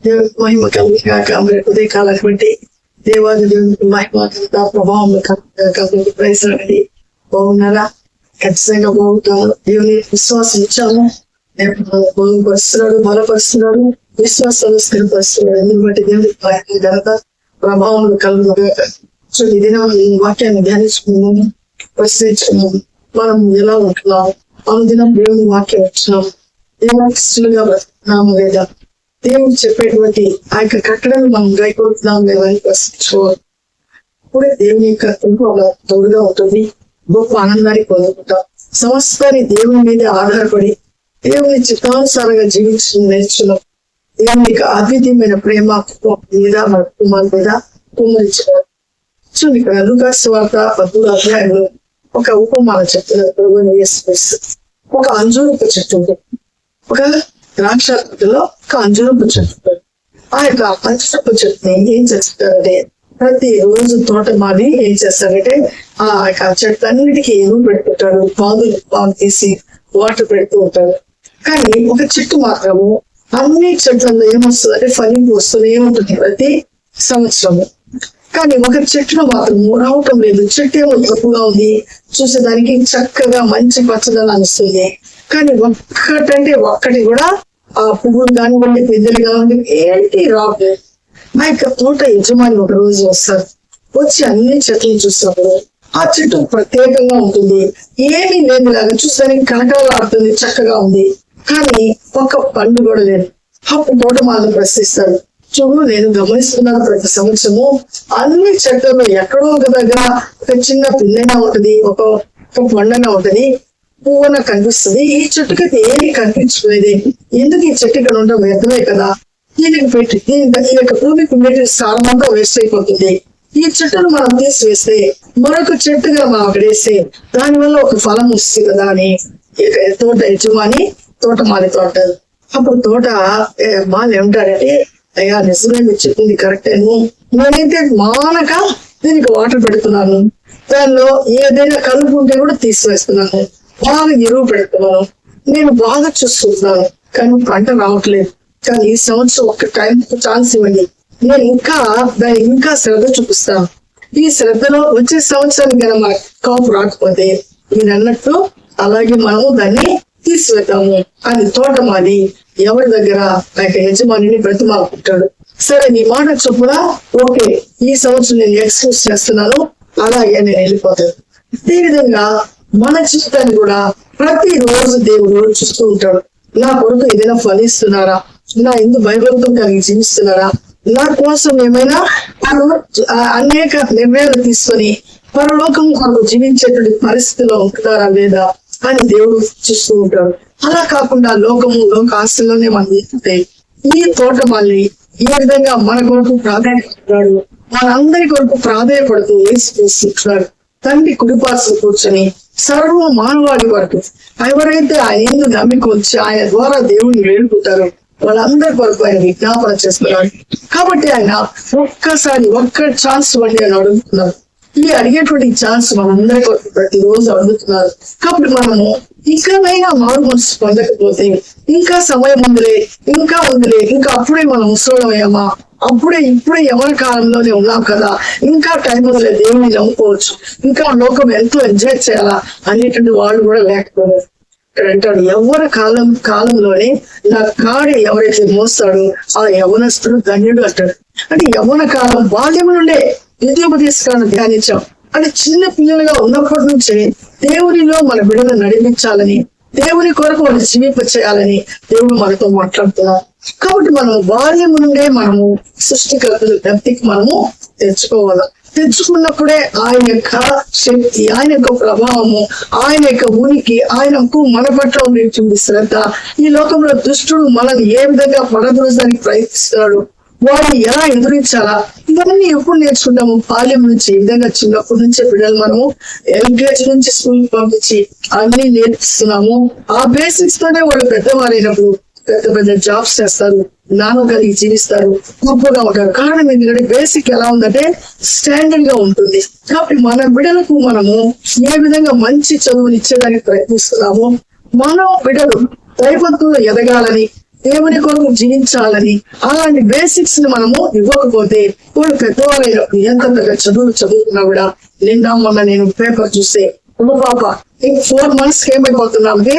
దేవుడికి మహిమ కలిగాక మరి ఉదయకాలం బట్టి దేవాది దేవుడికి మహిమ ప్రభావం కలిగి బాగున్నారా? ఖచ్చితంగా బాగుంటాము. దేవుని విశ్వాసం ఇచ్చాము, బాగుపరుస్తున్నాడు, బలపరుస్తున్నాడు, విశ్వాసాలు స్థిరపరుస్తున్నాడు. ఎందుకు బట్టి దేవుడికి ఘనత ప్రభావం కలుగుగాక. సో ఈ దినం వాక్యాన్ని ధ్యానించుకున్నాము, ప్రశ్నించుకున్నాము. మనం ఎలా ఉంటున్నాము? అనుదినం దేవుని వాక్యం వచ్చినాము, దేవుడిగా బ్రతున్నాము లేదా? దేవుడు చెప్పేటువంటి ఆ యొక్క కట్టడను మనం గైకొడుతున్నాం లేదా అని ప్రశ్నించుకోవాలి. ఇప్పుడే దేవుని యొక్క తోడుగా ఉంటుంది, గొప్ప ఆనందాన్ని పొందుకుంటాం. సమస్తాన్ని దేవుని మీద ఆధారపడి దేవుని చిత్తానుసారంగా జీవించడం నేర్చుకున్నాం. దేవుని యొక్క అద్వితీయమైన ప్రేమ మీద మన కుమార్ మీద కుమ్మరించారు. చూడండి, ఇక్కడ లూకాసు సువార్త 13వ అధ్యాయంలో ఒక ఉపమానం చెప్తున్నారు. ఒక అంజూరపు చెట్టు ఉంది, ఒక ద్రాక్ష తోటలో ఒక అంజూరపు చెట్టు. ఆ యొక్క అంజూరపు చెట్టుని ఏం చేస్తారంటే ప్రతి రోజు తోటమాలి ఏం చేస్తారంటే ఆ యొక్క చెట్టు అన్నిటికీ ఎరువు పెట్టుకుంటాడు, పాలు తీసి వాటర్ పెడుతూ ఉంటాడు. కానీ ఒక చెట్టు మాత్రము అన్ని చెట్లలో ఏమొస్తుందంటే ఫలింపు వస్తుంది, ఏముంటుంది ప్రతి సంవత్సరము. కానీ ఒక చెట్టులో మాత్రం రావటం లేదు. చెట్టు ఏమో తక్కువగా ఉంది, చూసేదానికి చక్కగా మంచి పచ్చదనం అనిస్తుంది. కానీ ఒక్కటి కూడా ఆ పువ్వులు కానివ్వండి, పెద్దలు కానివ్వండి, ఏంటి రావట్లేదు. ఆ యొక్క తోట యజమాని ఒక రోజు వస్తారు, వచ్చి అన్ని చెట్లను చూస్తారు. ఆ చెట్టు ప్రత్యేకంగా ఉంటుంది, ఏమీ లేదులాగా చూసేదానికి కనకలాడుతుంది, చక్కగా ఉంది. కానీ ఒక పండు కూడా లేదు. అప్పుడు తోటమాలను ప్రశ్నిస్తాడు, చూడు నేను గమనిస్తున్నాను, ప్రతి సంవత్సరము అన్ని చెట్లలో ఎక్కడో ఒక దగ్గర ఒక చిన్న పిల్లైనా ఉంటది, ఒక పండుగ ఉంటది, పువ్వున కనిపిస్తుంది. ఈ చెట్టుకైతే ఏమి కనిపించలేదు. ఎందుకు ఈ చెట్టు ఇక్కడ ఉండడం వ్యర్థమే కదా, దీనికి పెట్టి ఈ యొక్క భూమికి ఉండేటి సారం అంతా వేస్ట్ అయిపోతుంది. ఈ చెట్టును మనం తీసివేస్తే మరొక చెట్టుగా మనం అక్కడ వేస్తే దానివల్ల ఒక ఫలం వస్తుంది కదా అని తోట యజమాని తోటమాలి తోట. అప్పుడు తోట మాలి ఏమంటారంటే, అయ్యా నిజమే మీరు చెప్పింది కరెక్టేను, నేనైతే మానక దీనికి వాటర్ పెడుతున్నాను, దానిలో ఏదైనా కలుపు ఉంటే కూడా తీసివేస్తున్నాను, బాగా ఎరువు పెడుతున్నాను, నేను బాగా చూసుకుంటున్నాను, కానీ పంట రావట్లేదు. కానీ ఈ సంవత్సరం ఒక టైం ఛాన్స్ ఇవ్వండి, నేను ఇంకా శ్రద్ధ చూపిస్తాను. ఈ శ్రద్ధలో వచ్చే సంవత్సరానికి కన్నా మన కాపు రాకపోతే మీరు అన్నట్టు అలాగే మనము దాన్ని తీసివేద్దాము అని తోటమాలి ఎవరి దగ్గర ఆ యొక్క యజమానిని బ్రతిమాలుకుంటాడు. సరే నీ మాట చొప్పున ఓకే, ఈ సంవత్సరం నేను ఎక్స్క్యూజ్ చేస్తున్నాను, అలాగే నేను వెళ్ళిపోతాను. ఈ విధంగా మన జీవితాన్ని కూడా ప్రతి రోజు దేవుడు చూస్తూ ఉంటాడు. నా కొరకు ఏదైనా ఫలిస్తున్నారా, నా ఎందుకు భయభక్తం కలిగి జీవిస్తున్నారా, నా కోసం ఏమైనా అనేక నిర్ణయాలు తీసుకొని పరలోకం కొరకు జీవించేటువంటి పరిస్థితిలో ఉంటున్నారా లేదా అని దేవుడు చూస్తూ ఉంటాడు. అలా కాకుండా లోక ఆస్తుల్లోనే మనం జీవితే ఈ తోటమాలి ఈ విధంగా మన కొరకు ప్రాధాన్యపడుతున్నాడు, మనందరి కొరకు ప్రాధాన్యపడుతూ వేసుకుంటున్నాడు. తండ్రి కుడిపార్శ్వ కూర్చొని సర్వ మానవాళి వరకు ఎవరైతే ఆయన నమ్మిక వచ్చి ఆయన ద్వారా దేవుని వేడుకుంటారో వాళ్ళందరి కొరకు ఆయన విజ్ఞాపన చేస్తున్నారు. కాబట్టి ఆయన ఒక్క ఛాన్స్ వండి అని అడుగుతున్నారు. ఈ అడిగేటువంటి ఛాన్స్ మనందరి కొరకు ప్రతిరోజు అడుగుతున్నారు. కాబట్టి మనము ఇంకానైనా మారు మనసు పొందకపోతే ఇంకా సమయం ఉందిలే, ఇంకా అప్పుడే మనం ముసలమయ్యామా, ఇప్పుడే ఎవరి కాలంలోనే ఉన్నాం కదా, ఇంకా టైం ఉందిలే, దేవుని నమ్ముకోవచ్చు, ఇంకా లోకం ఎంతో ఎంజాయ్ చేయాలా అనేటువంటి వాళ్ళు కూడా లేకపోలేదు. ఇక్కడ అంటాడు, ఎవరి కాలంలోనే నా కాడి ఎవరైతే మోస్తాడో ఆ యవనస్తుడు ధన్యుడు అంటాడు. అంటే యవన కాలం బాల్యం నుండే విద్యోపదేశాలను ధ్యానించాం. అంటే చిన్న పిల్లలుగా ఉన్నప్పటి నుంచే దేవునిలో మన బిడ్డను నడిపించాలని, దేవుని కొరకు వాళ్ళు జీవింప చేయాలని దేవుడు మనతో మాట్లాడుతున్నారు. కాబట్టి మనం బాల్యం నుండే మనము సృష్టికర్తల జ్ఞప్తికి మనము తెచ్చుకున్నప్పుడే ఆయన యొక్క శక్తి, ఆయన యొక్క ప్రభావము, ఆయన యొక్క ఉనికి, ఆయనకు మన పట్ల ఉంటుంది శ్రద్ధ. ఈ లోకంలో దుష్టుడు మనల్ని ఏ విధంగా పడదోసడానికి ప్రయత్నిస్తున్నాడు, వాడిని ఎలా ఎదురించాలా, ఇవన్నీ ఎప్పుడు నేర్చుకుంటాము? బాల్యం నుంచి. ఈ విధంగా చిన్నప్పటి నుంచే పిల్లలు మనము ఎల్కేజీ నుంచి స్కూల్ పంపించి అన్ని నేర్పిస్తున్నాము. ఆ బేసిక్స్ తోనే వాళ్ళు పెద్దవారైనప్పుడు పెద్ద జాబ్స్ చేస్తారు, జ్ఞానం కలిగి జీవిస్తారు, గొప్పగా ఉంటారు. కారణం ఏంటంటే బేసిక్ ఎలా ఉందంటే స్టాండర్డ్ గా ఉంటుంది. కాబట్టి మన బిడ్డలకు మనము ఏ విధంగా మంచి చదువులు ఇచ్చేదానికి ప్రయత్నిస్తున్నామో, మన బిడ్డలు దైవత్వంలో ఎదగాలని, దేవుని కొరకు జీవించాలని అలాంటి బేసిక్స్ ని మనము ఇవ్వకపోతే వాళ్ళు పెద్దవాళ్ళు ఎంత చదువులు చదువుతున్నా కూడా నిన్న మొన్న నేను పేపర్ చూస్తే ఒక పాప 4 months ఏమైపోతున్నామంటే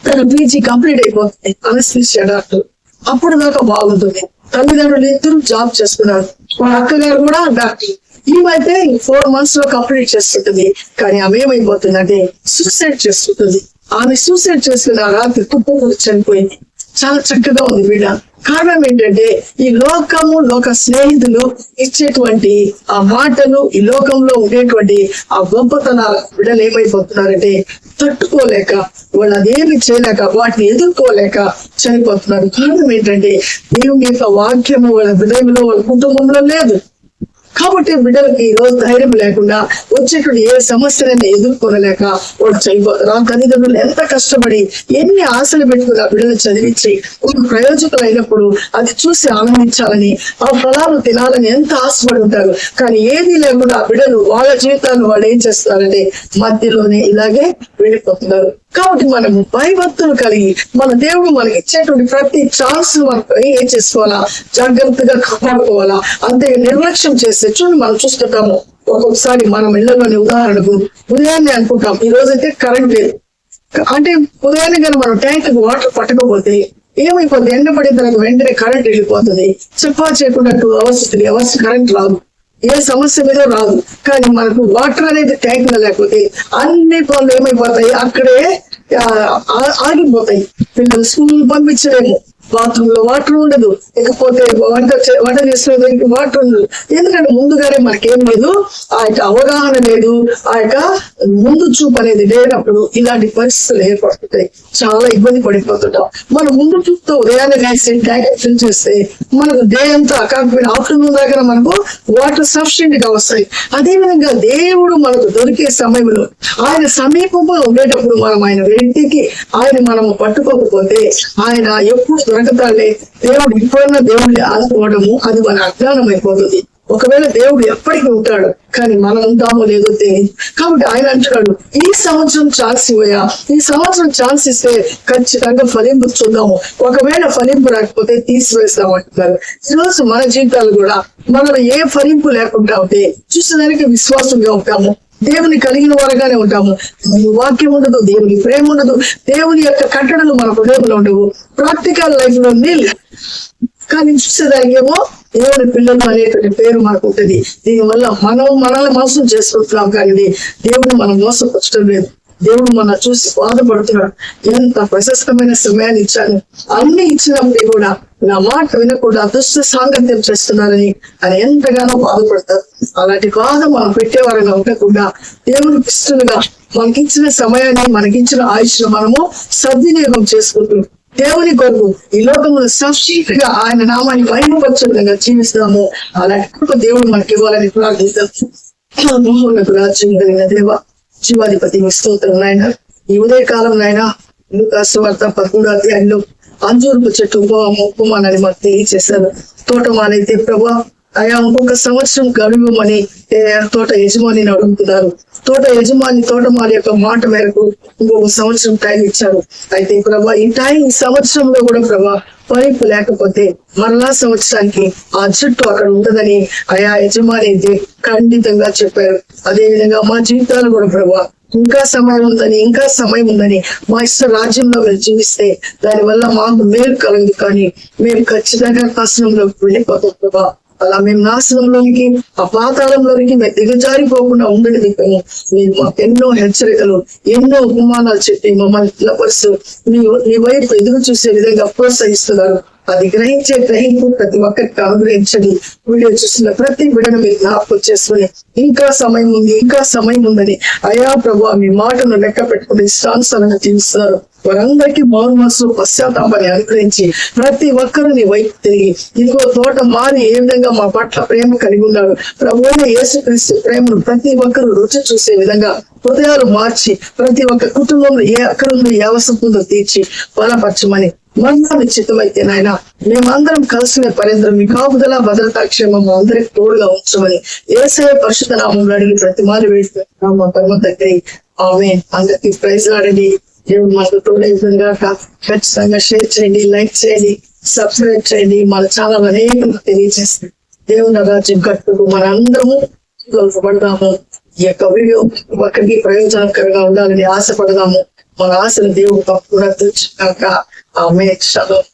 తన పీజీ కంప్లీట్ అయిపోతుంది అనస్థీషియా డాక్టర్. అప్పుడు దాకా బాగుంటుంది. తల్లిదండ్రులు ఇద్దరు జాబ్ చేస్తున్నారు. వాళ్ళ అక్కగారు కూడా డాక్టర్. ఈమైతే 4 months లో కంప్లీట్ చేస్తుంటుంది. కానీ ఆమె ఏమైపోతుందంటే సూసైడ్ చేస్తుంటుంది. ఆమె సూసైడ్ చేసుకున్న రాత్రి కుప్పకూరు చనిపోయింది. చాలా చక్కగా ఉంది బిడ్డ. కారణం ఏంటంటే ఈ లోకము లోక స్నేహితులు ఇచ్చేటువంటి ఆ మాటలు, ఈ లోకంలో ఉండేటువంటి ఆ గొప్పతనాల బిడ్డలు ఏమైపోతున్నారంటే తట్టుకోలేక వాళ్ళు అదేమి చేయలేక వాటిని ఎదుర్కోలేక చనిపోతున్నారు. కారణం ఏంటంటే దేవుని యొక్క వాక్యము వాళ్ళ హృదయంలో వాళ్ళ కుటుంబంలో లేదు. కాబట్టి బిడ్డలకి ఈ రోజు ధైర్యం లేకుండా వచ్చేటువంటి ఏ సమస్యలైనా ఎదుర్కొనలేక వాళ్ళు చనిపోతారు. ఆ తల్లిదండ్రులు ఎంత కష్టపడి ఎన్ని ఆశలు పెట్టుకుని ఆ బిడ్డలు చదివించి ఒక ప్రయోజకులు అయినప్పుడు అది చూసి ఆనందించాలని ఆ ఫలాలు తినాలని ఎంత ఆశపడి ఉంటారు. కానీ ఏది లేకుండా ఆ బిడ్డలు వాళ్ళ జీవితాన్ని వాళ్ళు ఏం చేస్తారంటే మధ్యలోనే ఇలాగే వెళ్ళిపోతున్నారు. కాబట్టి మనము భయభక్తులు కలిగి మన దేవుడు మనకి ఇచ్చేటువంటి ప్రతి ఛాన్స్ మనం ఏం చేసుకోవాలా, జాగ్రత్తగా కాపాడుకోవాలా. అంతే నిర్లక్ష్యం చేస్తే చూడండి మనం చూస్తుంటాము. ఒక్కొక్కసారి మనం ఇళ్లలోని ఉదాహరణకు ఉదయాన్నే అనుకుంటాం ఈ రోజైతే కరెంట్ లేదు అంటే ఉదయాన్నే కానీ మనం ట్యాంక్ వాటర్ పట్టకపోతే ఏమైపోతుంది, ఎండ పడిన తర్వాత వెంటనే కరెంట్ వెళ్ళిపోతుంది. చెప్పా చేయకుండా 2 hours 3 hours కరెంట్ రాదు. ఏ సమస్య మీద రాదు. కానీ మనకు వాటర్ అనేది ట్యాంక్ లో లేకపోతే అన్ని పనులు ఏమైపోతాయి, అక్కడే ఆగిపోతాయి. పిల్లలు స్కూల్ పంపించలేము, బాత్రూమ్ లో వాటర్ ఉండదు, ఇకపోతే వంట చేసేదానికి వాటర్ ఉండదు. ఎందుకంటే ముందుగానే మనకేం లేదు, ఆ యొక్క అవగాహన లేదు, ఆ యొక్క ముందు చూపు అనేది లేనప్పుడు ఇలాంటి పరిస్థితులు ఏర్పడుతుంటాయి. చాలా ఇబ్బంది పడిపోతుంటాం. మనం ముందు చూపుతో ఉదయాన్నే వేసి ట్యాంక్ ఫిల్ చేస్తే మనకు డే అంతా కాకపోయినా ఆఫ్టర్నూన్ దగ్గర మనకు వాటర్ సఫిషియెంట్ గా వస్తాయి. అదేవిధంగా దేవుడు మనకు దొరికే సమయంలో ఆయన సమీపంలో ఉండేటప్పుడు మనం ఆయన వెంటికి ఆయన మనము పట్టుకోకపోతే ఆయన ఎప్పుడు దొరకతాలే, దేవుడు ఇప్పుడన్నా దేవుడిని ఆదుకోవడము అది మన అజ్ఞానం అయిపోతుంది. ఒకవేళ దేవుడు ఎప్పటికీ ఉంటాడు, కానీ మనం ఉంటామో లేదో తెలియదు. కాబట్టి ఆయన అంటున్నాడు ఈ సంవత్సరం ఛాన్స్ ఇవ్వయా, ఈ సంవత్సరం ఛాన్స్ ఇస్తే ఖచ్చితంగా ఫలింపు చూద్దాము, ఒకవేళ ఫలింపు రాకపోతే తీసివేస్తాం అంటున్నారు. ఈరోజు మన జీవితాలు కూడా మనలో ఏ ఫలింపు లేకుండా ఉంటే చూసేదానికి విశ్వాసంగా ఉంటాము, దేవుని కలిగిన వారుగానే ఉంటాము. వాక్యం ఉండదు, దేవుని ప్రేమ ఉండదు, దేవుని యొక్క కట్టడలు మన హృదయంలో ఉండవు, ప్రాక్టికల్ లైఫ్ లో నీళ్ళు. కానీ చూసేదానికి ఏమో దేవుని పిల్లలు అనేటువంటి పేరు మనకు ఉంటుంది. దీనివల్ల మనల్ని మోసం చేసుకుంటున్నాం, కానీ దేవుని మనం మోసపరచడం లేదు. దేవుడు మన చూసి బాధపడుతున్నాడు. ఎంత ప్రశస్తమైన సమయాన్ని ఇచ్చాను, అన్ని ఇచ్చినప్పుడు కూడా నా మాట వినకుండా దుష్ట సాంగత్యం చేస్తున్నారని ఆయన ఎంతగానో బాధపడతారు. అలాంటి బాధ మనం పెట్టేవారుగా ఉండకుండా దేవునికి ఇష్టలుగా మనకిచ్చిన సమయాన్ని మనకిచ్చిన ఆయుష్ను మనము సద్వినియోగం చేసుకుంటూ దేవుని కొరకు ఈ లోకంలో సఫిషియెంట్ ఆయన నామాన్ని మహిమపరిచే విధంగా జీవిస్తాము. అలాంటి దేవుడు మనకి ఇవ్వాలని ప్రార్థిస్తాం. రాజ్యం కలిగిన దేవ జీవాధిపతి స్తోత్రం నాయన. ఈ ఉదయకాలం నాయన లూకాసు వార్త 13వ అధ్యాయంలో అంజూరపు చెట్టు ఉపమానాన్ని మాకు తెలియజేశారు. తోటమాలైతే ప్రభా అయా ఇంకొక సంవత్సరం గడువమని తోట యజమానిని అడుగుతున్నారు. తోట యజమాని తోటమాలి యొక్క మాట మేరకు ఇంకొక సంవత్సరం టైం ఇచ్చారు. అయితే ప్రభా ఈ సంవత్సరంలో కూడా ప్రభా ఫలింపు లేకపోతే మరలా సంవత్సరానికి ఆ చెట్టు అక్కడ ఉండదని అయా యజమాని అయితే ఖండితంగా చెప్పారు. అదే విధంగా మా జీవితాలు కూడా ప్రభా ఇంకా సమయం ఉందని మా ఇష్ట రాజ్యంలో జీవిస్తే దానివల్ల మాకు మేలు కలగదు, కానీ మేము ఖచ్చితంగా నాశనంలోకి వెళ్ళిపోతాం ప్రభా. అలా మేము నాశనంలోనికి ఆ పాతాళంలోనికి మేము దిగజారిపోకుండా ఉండేది. మీరు మాకు ఎన్నో హెచ్చరికలు ఎన్నో ఉపమానాలు చెప్పి మమ్మల్ని పిల్లపరుస్తూ నీ వైపు ఎదురు చూసే విధంగా ప్రోత్సహిస్తున్నారు. అది గ్రహింపు ప్రతి ఒక్కరికి అనుగ్రహించండి. వీడియో చూస్తున్న ప్రతి బిడ్డను మీరు జ్ఞాపకం చేసుకుని ఇంకా సమయం ఉందని అయా ప్రభు మీ మాటను లెక్క పెట్టుకుని ఇష్టానుసారంగా జీవిస్తున్నారు. వారందరికీ మారు పశ్చాత్తాపాన్ని అనుగ్రహించి ప్రతి ఒక్కరు నీ వైపు తిరిగి ఇంకో తోట మారి ఏ విధంగా మా పట్ల ప్రేమ కలిగి ఉన్నారు ప్రభువైన యేసుక్రీస్తు ప్రేమను ప్రతి ఒక్కరు రుచి చూసే విధంగా హృదయాలు మార్చి ప్రతి ఒక్క కుటుంబంలో ఏ అక్కడుందో ఏ అవసరం తీర్చి బలపరచమని మరణ నిశ్చితమైతే నాయన మేమందరం కలిసిన పర్యంతరం మీ కాపుదల భద్రతా క్షేమం అందరికి తోడుగా ఉంచమని యేసయ్య పరిశుద్ధ నామంలో అడిగి ప్రతి మారి వేడుకుంటున్నాం మా పరమ తండ్రి. ఆమేన్. అందరికి ప్రైజ్ లాడండి. దేవుడు మనకు తోడే విధంగా ఖచ్చితంగా షేర్ చేయండి, లైక్ చేయండి, సబ్స్క్రైబ్ చేయండి. మన ఛానల్ అనేక తెలియజేస్తుంది. దేవుని రాజ్యం కట్టుకు మనందరము పడదాము. ఈ యొక్క వీడియో ఒకరికి ప్రయోజనకరంగా ఉండాలని ఆశపడదాము. మన ఆశను దేవుడు తప్పకుండా తీర్చుగాక. ఆమేన్. షలోమ్.